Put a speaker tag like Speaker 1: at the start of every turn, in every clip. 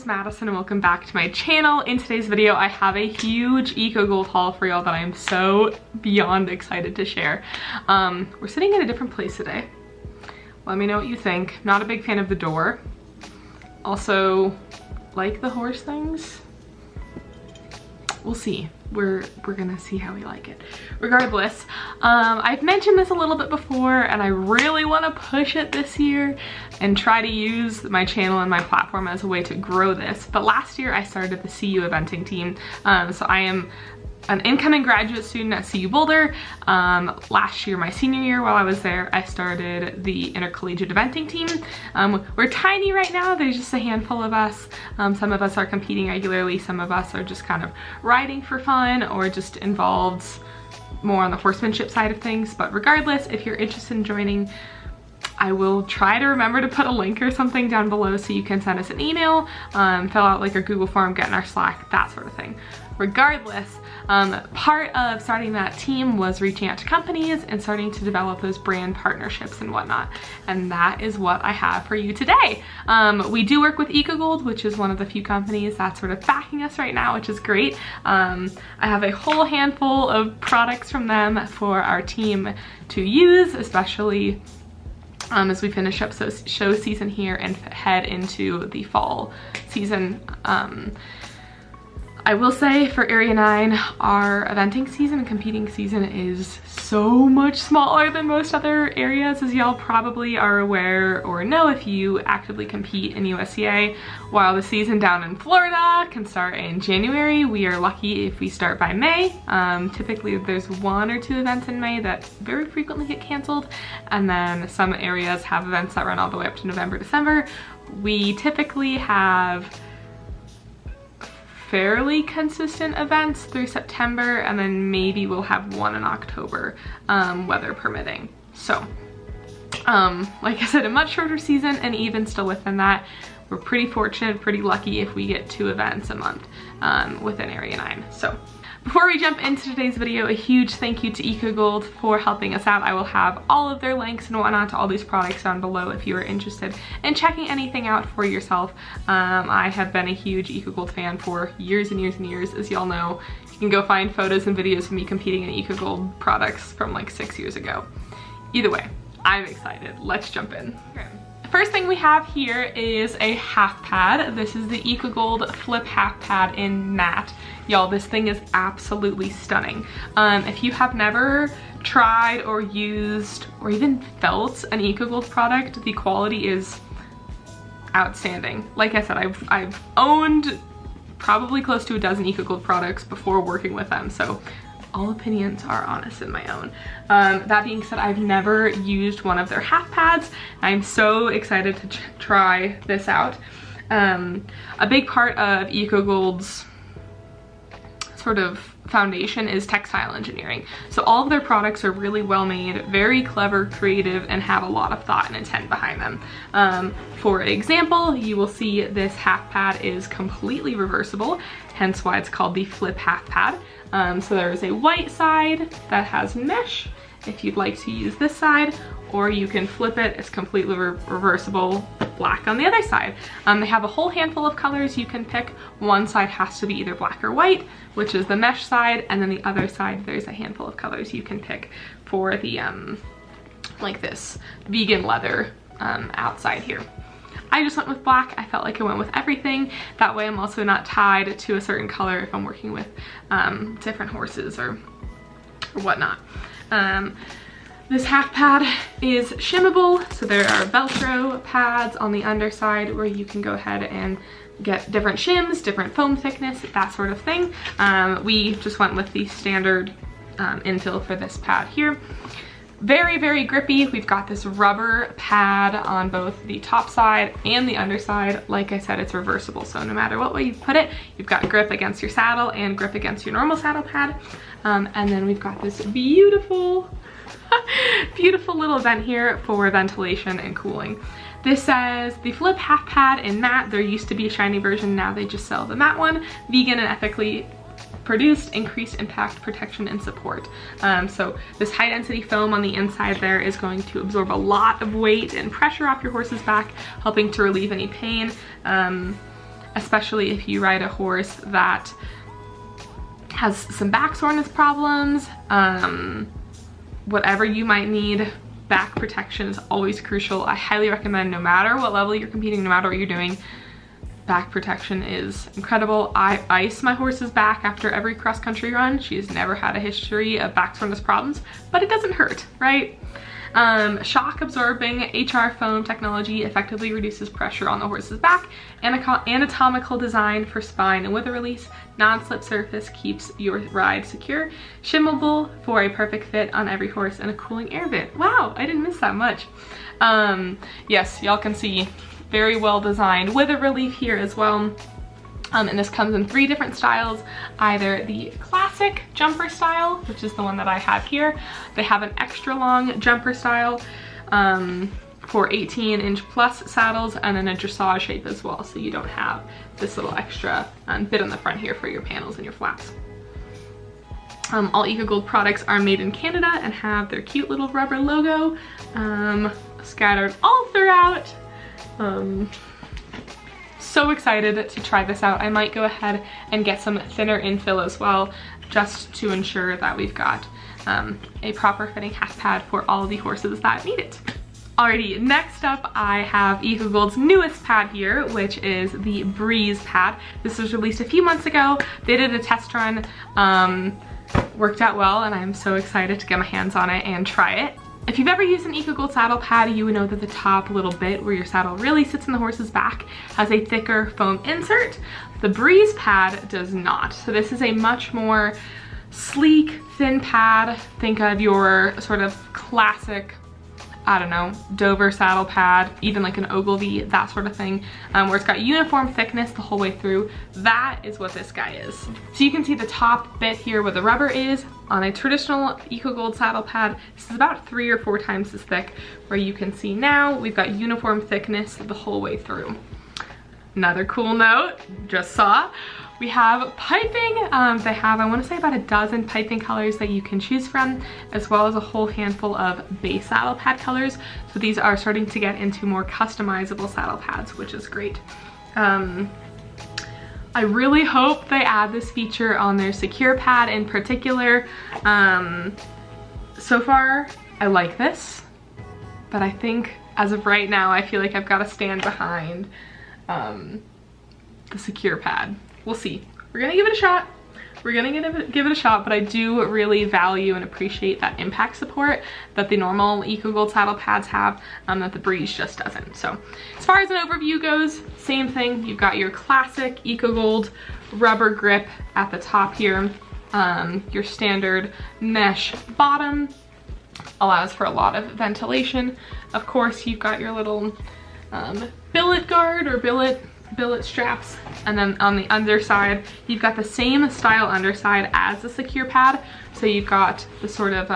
Speaker 1: is Madison and welcome back to my channel. In today's video, I have a huge Ecogold haul for y'all that I am so beyond excited to share. We're sitting in a different place today. Let me know what you think. Not a big fan of the door. Also, like the horse things? We'll see. We're gonna see how we like it. Regardless, I've mentioned this a little bit before and I really want to push it this year and try to use my channel and my platform as a way to grow this. But last year I started the CU eventing team. So I am an incoming graduate student at CU Boulder. Last year, my senior year, while I was there, I started the intercollegiate eventing team. We're tiny right now. There's just a handful of us. Some of us are competing regularly. Some of us are just kind of riding for fun or just involved more on the horsemanship side of things. But regardless, if you're interested in joining, I will try to remember to put a link or something down below so you can send us an email, fill out like a Google form, get in our Slack, that sort of thing. Regardless, part of starting that team was reaching out to companies and starting to develop those brand partnerships and whatnot. And that is what I have for you today. We do work with Ecogold, which is one of the few companies that's sort of backing us right now, which is great. I have a whole handful of products from them for our team to use, especially as we finish up show season here and head into the fall season. I will say for Area 9, our eventing season and competing season is so much smaller than most other areas, as y'all probably are aware or know if you actively compete in USCA. While the season down in Florida can start in January, we are lucky if we start by May. Typically there's 1 or 2 events in May that very frequently get canceled, and then some areas have events that run all the way up to November, December. We typically have fairly consistent events through September, and then maybe we'll have 1 in October, weather permitting. So, like I said, a much shorter season, and even still within that, we're pretty fortunate, pretty lucky if we get 2 events a month within Area 9. So, before we jump into today's video, a huge thank you to Ecogold for helping us out. I will have all of their links and whatnot to all these products down below if you are interested in checking anything out for yourself. I have been a huge Ecogold fan for years and years and years. As y'all know, you can go find photos and videos of me competing in Ecogold products from like 6 years ago. Either way, I'm excited. Let's jump in. Okay. First thing we have here is a half pad. This is the Ecogold Flip Half Pad in matte. Y'all, this thing is absolutely stunning. If you have never tried or used or even felt an Ecogold product, the quality is outstanding. Like I said, I've owned probably close to a dozen Ecogold products before working with them, so all opinions are honest in my own. That being said, I've never used one of their half pads. I'm so excited to try this out. A big part of Ecogold's sort of foundation is textile engineering. So all of their products are really well made, very clever, creative, and have a lot of thought and intent behind them. For example, you will see this half pad is completely reversible, hence why it's called the Flip Half Pad. So there is a white side that has mesh if you'd like to use this side, or you can flip it, it's completely reversible, black on the other side. They have a whole handful of colors you can pick. One side has to be either black or white, which is the mesh side, and then the other side there's a handful of colors you can pick for the like this vegan leather outside here. I just went with black. I felt like I went with everything. That way I'm also not tied to a certain color if I'm working with different horses or whatnot. This half pad is shimmable, so there are Velcro pads on the underside where you can go ahead and get different shims, different foam thickness, that sort of thing. We just went with the standard infill for this pad here. Very, very grippy. We've got this rubber pad on both the top side and the underside. Like I said, it's reversible, so no matter what way you put it, you've got grip against your saddle and grip against your normal saddle pad. And then we've got this beautiful, beautiful little vent here for ventilation and cooling. This says the Flip Half Pad in matte. There used to be a shiny version, now they just sell the matte one. Vegan and ethically produced, increased impact, protection, and support. So this high density foam on the inside there is going to absorb a lot of weight and pressure off your horse's back, helping to relieve any pain. especially if you ride a horse that has some back soreness problems. Whatever you might need, back protection is always crucial. I highly recommend, no matter what level you're competing, no matter what you're doing, back protection is incredible. I ice my horse's back after every cross-country run. She's never had a history of back soreness problems, but it doesn't hurt, right? Shock absorbing HR foam technology effectively reduces pressure on the horse's back. Anatomical design for spine and wither release. Non-slip surface keeps your ride secure. Shimmable for a perfect fit on every horse, and a cooling air vent. Wow, I didn't miss that much. Yes, y'all can see very well designed wither relief here as well. And this comes in 3 different styles, either the classic jumper style, which is the one that I have here. They have an extra long jumper style for 18-inch plus saddles, and then a dressage shape as well, so you don't have this little extra bit on the front here for your panels and your flaps. All Ecogold products are made in Canada and have their cute little rubber logo scattered all throughout. So excited to try this out. I might go ahead and get some thinner infill as well, just to ensure that we've got a proper fitting half pad for all the horses that need it. Alrighty, next up I have Ecogold's newest pad here, which is the Breeze pad. This was released a few months ago. They did a test run, worked out well, and I'm so excited to get my hands on it and try it. If you've ever used an Ecogold saddle pad, you would know that the top little bit where your saddle really sits in the horse's back has a thicker foam insert. The Breeze pad does not. So this is a much more sleek, thin pad. Think of your sort of classic, I don't know, Dover saddle pad, even like an Ogilvy, that sort of thing, where it's got uniform thickness the whole way through. That is what this guy is. So you can see the top bit here where the rubber is. On a traditional Ecogold saddle pad, this is about 3 or 4 times as thick, where you can see now we've got uniform thickness the whole way through. Another cool note, just saw, we have piping. They have, I want to say, about a dozen piping colors that you can choose from, as well as a whole handful of base saddle pad colors. So these are starting to get into more customizable saddle pads, which is great. I really hope they add this feature on their secure pad in particular. So far, I like this, but I think as of right now, I feel like I've got to stand behind the secure pad. We'll see. We're gonna give it a shot. We're gonna give it a shot, but I do really value and appreciate that impact support that the normal Ecogold saddle pads have, that the Breeze just doesn't. So as far as an overview goes, same thing. You've got your classic Ecogold rubber grip at the top here. Your standard mesh bottom allows for a lot of ventilation. Of course, you've got your little billet guard or billet straps, and then on the underside you've got the same style underside as the secure pad. So you've got the sort of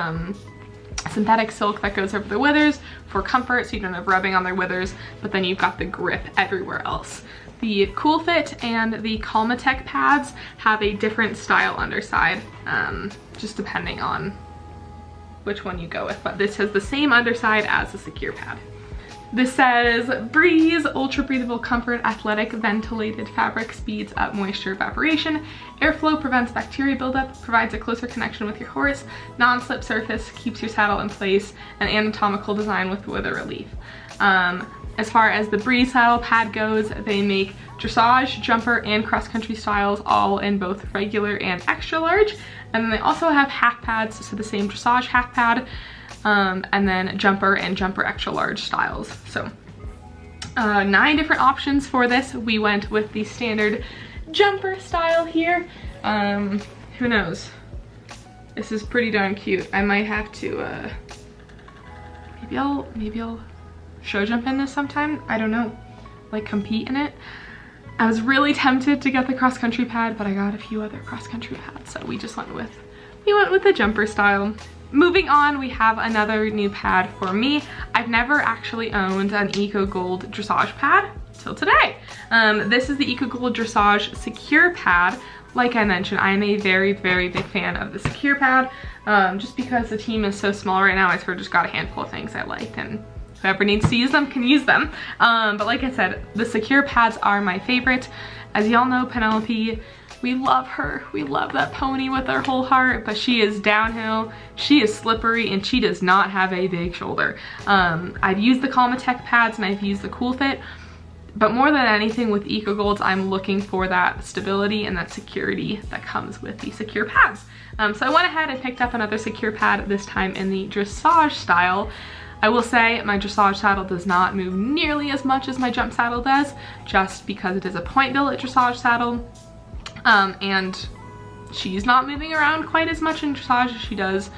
Speaker 1: synthetic silk that goes over the withers for comfort, so you don't have rubbing on their withers, but then you've got the grip everywhere else. The Cool Fit and the Calmatech pads have a different style underside, just depending on which one you go with, but this has the same underside as the secure pad. This says, Breeze, ultra breathable comfort, athletic, ventilated fabric speeds up moisture evaporation, airflow prevents bacteria buildup, provides a closer connection with your horse, non-slip surface, keeps your saddle in place, and anatomical design with wither relief. As far as the Breeze saddle pad goes, they make dressage, jumper, and cross-country styles, all in both regular and extra large. And then they also have half pads, so the same dressage half pad, and then jumper and jumper extra large styles. So 9 different options for this. We went with the standard jumper style here. Who knows? This is pretty darn cute. I might have to maybe I'll show jump in this sometime. I don't know, like compete in it. I was really tempted to get the cross country pad, but I got a few other cross country pads, so we just went with the jumper style. Moving on, we have another new pad for me. I've never actually owned an Ecogold dressage pad till today. This is the Ecogold dressage secure pad. Like I mentioned, I am a very, very big fan of the secure pad. Just because the team is so small right now, I sort of just got a handful of things I like, and whoever needs to use them can use them. But like I said, the secure pads are my favorite. As y'all know, Penelope, we love her. We love that pony with our whole heart, but she is downhill, she is slippery, and she does not have a big shoulder. I've used the Calmatech pads and I've used the Cool Fit, but more than anything with Ecogolds, I'm looking for that stability and that security that comes with the secure pads. So I went ahead and picked up another secure pad, this time in the dressage style. I will say my dressage saddle does not move nearly as much as my jump saddle does, just because it is a point billet dressage saddle. And she's not moving around quite as much in dressage as she does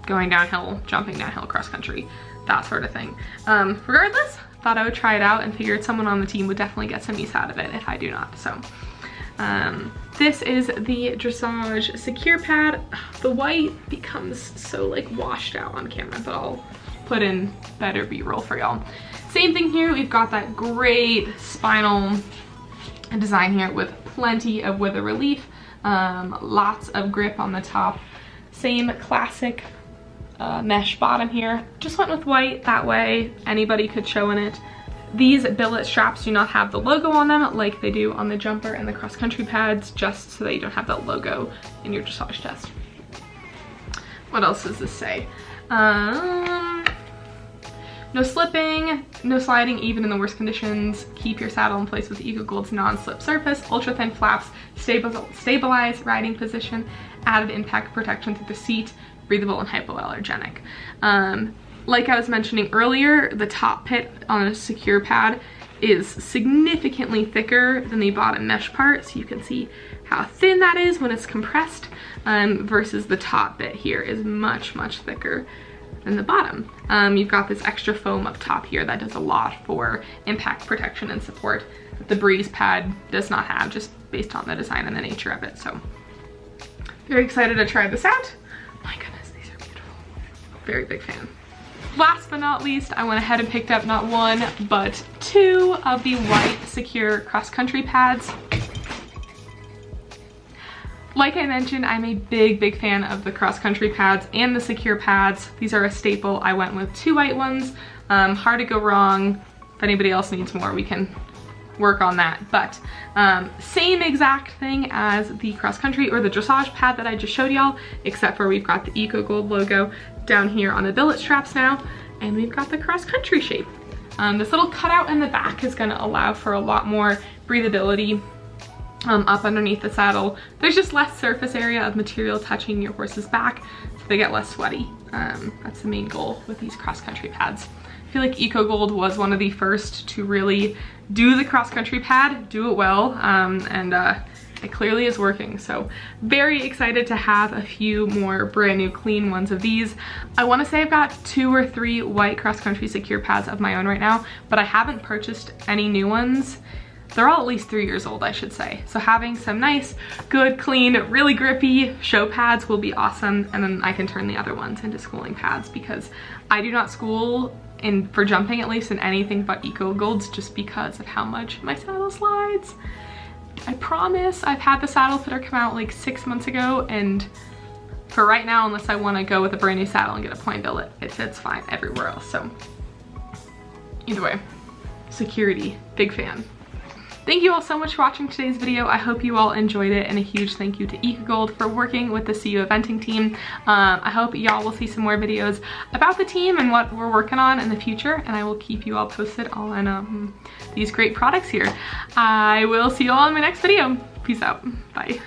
Speaker 1: going downhill, jumping downhill, cross country, that sort of thing. Regardless, thought I would try it out and figured someone on the team would definitely get some use out of it if I do not. So this is the dressage secure pad. The white becomes so like washed out on camera, but I'll put in better B-roll for y'all. Same thing here, we've got that great spinal design here with plenty of wither relief, lots of grip on the top, same classic mesh bottom here. Just went with white, that way anybody could show in it. These billet straps do not have the logo on them like they do on the jumper and the cross country pads, just so that you don't have that logo in your dressage test. What else does this say? No slipping, no sliding even in the worst conditions. Keep your saddle in place with Ecogold's non-slip surface, ultra thin flaps, stabilize riding position, added impact protection through the seat, breathable and hypoallergenic. Like I was mentioning earlier, the top pit on a secure pad is significantly thicker than the bottom mesh part, so you can see how thin that is when it's compressed, versus the top bit here is much, much thicker than the bottom. You've got this extra foam up top here that does a lot for impact protection and support that the Breeze pad does not have, just based on the design and the nature of it. So very excited to try this out. My goodness, these are beautiful. Very big fan. Last but not least, I went ahead and picked up not one, but two of the white secure cross-country pads. Like I mentioned, I'm a big fan of the cross-country pads and the secure pads. These are a staple. I went with two white ones. Hard to go wrong. If anybody else needs more, we can work on that. But same exact thing as the cross-country or the dressage pad that I just showed y'all, except for we've got the Ecogold logo down here on the billet straps now, and we've got the cross-country shape. This little cutout in the back is gonna allow for a lot more breathability up underneath the saddle. There's just less surface area of material touching your horse's back, so they get less sweaty. That's the main goal with these cross-country pads. I feel like Ecogold was one of the first to really do the cross-country pad, do it well, and it clearly is working. So very excited to have a few more brand new clean ones of these. I want to say I've got 2 or 3 white cross-country secure pads of my own right now, but I haven't purchased any new ones. They're all at least 3 years old, I should say. So having some nice, good, clean, really grippy show pads will be awesome. And then I can turn the other ones into schooling pads, because I do not school for jumping, at least, in anything but Ecogolds, just because of how much my saddle slides. I promise. I've had the saddle fitter come out like 6 months ago, and for right now, unless I want to go with a brand new saddle and get a point billet, it fits fine everywhere else. So either way, security, big fan. Thank you all so much for watching today's video. I hope you all enjoyed it, and a huge thank you to Ecogold for working with the CU eventing team. I hope y'all will see some more videos about the team and what we're working on in the future, and I will keep you all posted on these great products here. I will see you all in my next video. Peace out. Bye.